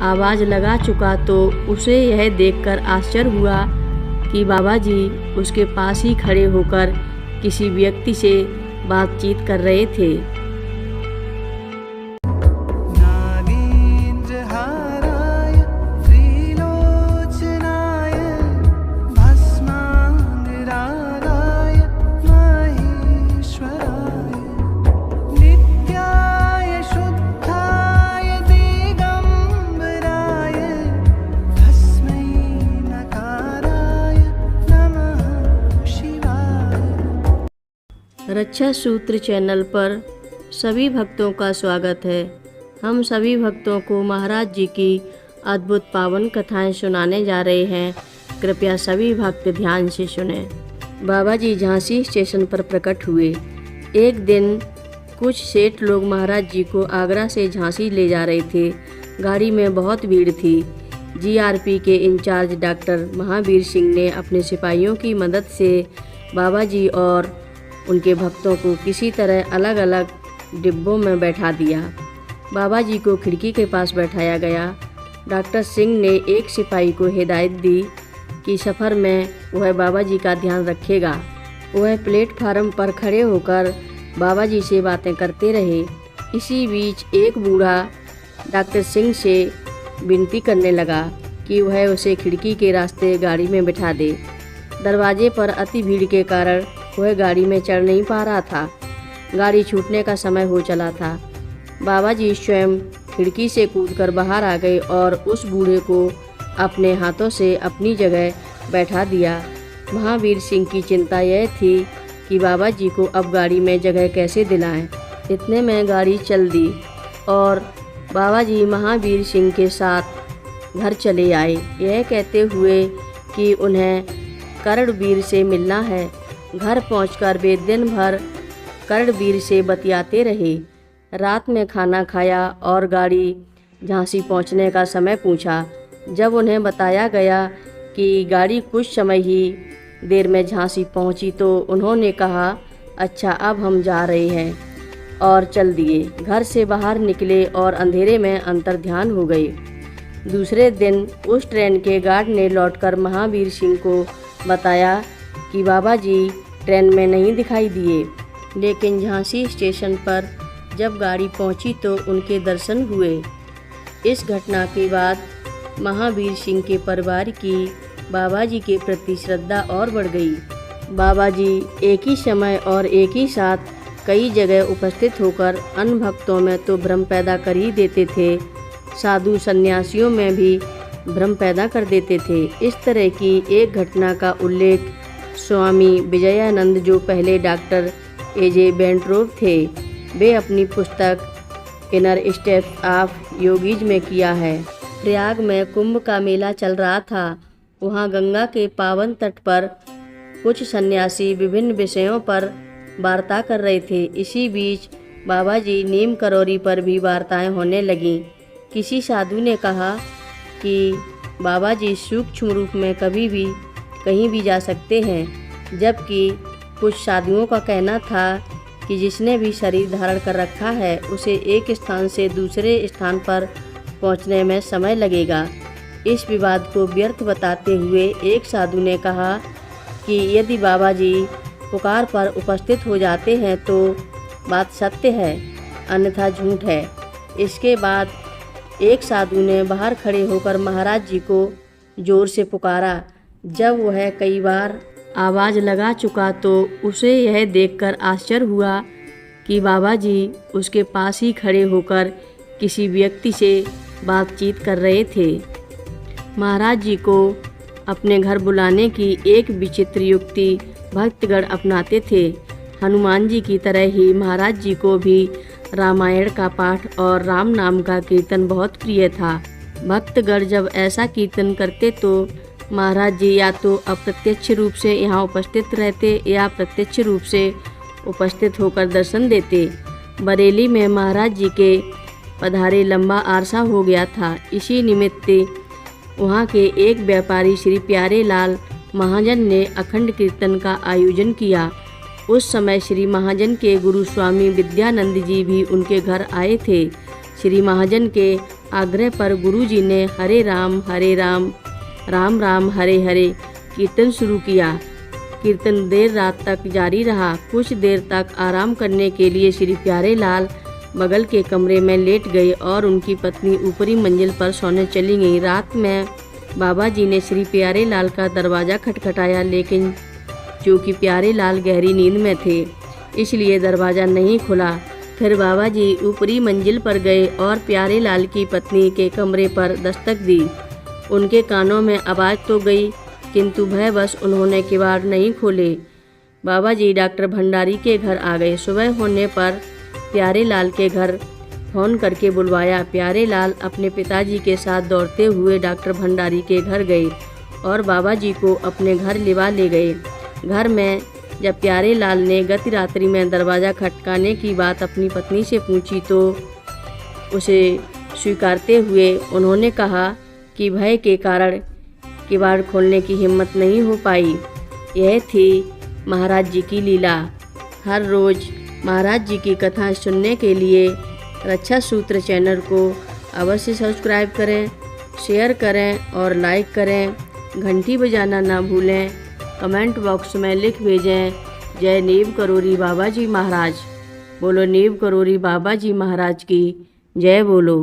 आवाज़ लगा चुका तो उसे यह देखकर आश्चर्य हुआ कि बाबा जी उसके पास ही खड़े होकर किसी व्यक्ति से बातचीत कर रहे थे। रक्षा सूत्र चैनल पर सभी भक्तों का स्वागत है। हम सभी भक्तों को महाराज जी की अद्भुत पावन कथाएं सुनाने जा रहे हैं। कृपया सभी भक्त ध्यान से सुने। बाबा जी झांसी स्टेशन पर प्रकट हुए। एक दिन कुछ सेठ लोग महाराज जी को आगरा से झांसी ले जा रहे थे। गाड़ी में बहुत भीड़ थी। जीआरपी के इंचार्ज डॉक्टर महावीर सिंह ने अपने सिपाहियों की मदद से बाबा जी और उनके भक्तों को किसी तरह अलग अलग डिब्बों में बैठा दिया। बाबा जी को खिड़की के पास बैठाया गया। डॉक्टर सिंह ने एक सिपाही को हिदायत दी कि सफ़र में वह बाबा जी का ध्यान रखेगा। वह प्लेटफार्म पर खड़े होकर बाबा जी से बातें करते रहे। इसी बीच एक बूढ़ा डॉक्टर सिंह से विनती करने लगा कि वह उसे खिड़की के रास्ते गाड़ी में बिठा दे। दरवाजे पर अति भीड़ के कारण वह गाड़ी में चढ़ नहीं पा रहा था। गाड़ी छूटने का समय हो चला था। बाबा जी स्वयं खिड़की से कूदकर बाहर आ गए और उस बूढ़े को अपने हाथों से अपनी जगह बैठा दिया। महावीर सिंह की चिंता यह थी कि बाबा जी को अब गाड़ी में जगह कैसे दिलाएं। इतने में गाड़ी चल दी और बाबा जी महावीर सिंह के साथ घर चले आए, यह कहते हुए कि उन्हें कर्णवीर से मिलना है। घर पहुंचकर वे दिन भर कर्णवीर से बतियाते रहे। रात में खाना खाया और गाड़ी झांसी पहुंचने का समय पूछा। जब उन्हें बताया गया कि गाड़ी कुछ समय ही देर में झांसी पहुंची तो उन्होंने कहा, अच्छा अब हम जा रहे हैं, और चल दिए। घर से बाहर निकले और अंधेरे में अंतर्ध्यान हो गए। दूसरे दिन उस ट्रेन के गार्ड ने लौटकर महावीर सिंह को बताया कि बाबा जी ट्रेन में नहीं दिखाई दिए, लेकिन झांसी स्टेशन पर जब गाड़ी पहुंची तो उनके दर्शन हुए। इस घटना के बाद महावीर सिंह के परिवार की बाबा जी के प्रति श्रद्धा और बढ़ गई। बाबा जी एक ही समय और एक ही साथ कई जगह उपस्थित होकर अन्य भक्तों में तो भ्रम पैदा कर ही देते थे, साधु सन्यासियों में भी भ्रम पैदा कर देते थे। इस तरह की एक घटना का उल्लेख स्वामी विजयानंद, जो पहले डॉक्टर एजे बेंट्रोप थे, वे अपनी पुस्तक इनर स्टेप्स ऑफ योगीज में किया है। प्रयाग में कुंभ का मेला चल रहा था। वहाँ गंगा के पावन तट पर कुछ सन्यासी विभिन्न विषयों पर वार्ता कर रहे थे। इसी बीच बाबा जी नीम करौरी पर भी वार्ताएं होने लगीं। किसी साधु ने कहा कि बाबा जी सूक्ष्म रूप में कभी भी कहीं भी जा सकते हैं, जबकि कुछ साधुओं का कहना था कि जिसने भी शरीर धारण कर रखा है उसे एक स्थान से दूसरे स्थान पर पहुंचने में समय लगेगा। इस विवाद को व्यर्थ बताते हुए एक साधु ने कहा कि यदि बाबा जी पुकार पर उपस्थित हो जाते हैं तो बात सत्य है, अन्यथा झूठ है। इसके बाद एक साधु ने बाहर खड़े होकर महाराज जी को जोर से पुकारा। जब वह कई बार आवाज़ लगा चुका तो उसे यह देखकर आश्चर्य हुआ कि बाबा जी उसके पास ही खड़े होकर किसी व्यक्ति से बातचीत कर रहे थे। महाराज जी को अपने घर बुलाने की एक विचित्र युक्ति भक्तगण अपनाते थे। हनुमान जी की तरह ही महाराज जी को भी रामायण का पाठ और राम नाम का कीर्तन बहुत प्रिय था। भक्तगण जब ऐसा कीर्तन करते तो महाराज जी या तो अप्रत्यक्ष रूप से यहाँ उपस्थित रहते या प्रत्यक्ष रूप से उपस्थित होकर दर्शन देते। बरेली में महाराज जी के पधारे लंबा अरसा हो गया था। इसी निमित्त वहाँ के एक व्यापारी श्री प्यारे लाल महाजन ने अखंड कीर्तन का आयोजन किया। उस समय श्री महाजन के गुरु स्वामी विद्यानंद जी भी उनके घर आए थे। श्री महाजन के आग्रह पर गुरुजी ने हरे राम राम राम हरे हरे कीर्तन शुरू किया। कीर्तन देर रात तक जारी रहा। कुछ देर तक आराम करने के लिए श्री प्यारे लाल बगल के कमरे में लेट गए और उनकी पत्नी ऊपरी मंजिल पर सोने चली गई। रात में बाबा जी ने श्री प्यारे लाल का दरवाज़ा खटखटाया, लेकिन चूँकि प्यारे लाल गहरी नींद में थे इसलिए दरवाज़ा नहीं खुला। फिर बाबा जी ऊपरी मंजिल पर गए और प्यारे लाल की पत्नी के कमरे पर दस्तक दी। उनके कानों में आवाज़ तो गई, किंतु भयवश उन्होंने किवाड़ नहीं खोले। बाबा जी डॉक्टर भंडारी के घर आ गए। सुबह होने पर प्यारे लाल के घर फ़ोन करके बुलवाया। प्यारे लाल अपने पिताजी के साथ दौड़ते हुए डॉक्टर भंडारी के घर गए और बाबा जी को अपने घर लिवा ले गए। घर में जब प्यारे लाल ने गत रात्रि में दरवाज़ा खटकाने की बात अपनी पत्नी से पूछी तो उसे स्वीकारते हुए उन्होंने कहा कि भय के कारण किवाड़ खोलने की हिम्मत नहीं हो पाई। यह थी महाराज जी की लीला। हर रोज़ महाराज जी की कथा सुनने के लिए रक्षा सूत्र चैनल को अवश्य सब्सक्राइब करें, शेयर करें और लाइक करें। घंटी बजाना ना भूलें। कमेंट बॉक्स में लिख भेजें, जय नीव करोरी बाबा जी महाराज। बोलो नीव करोरी बाबा जी महाराज की जय बोलो।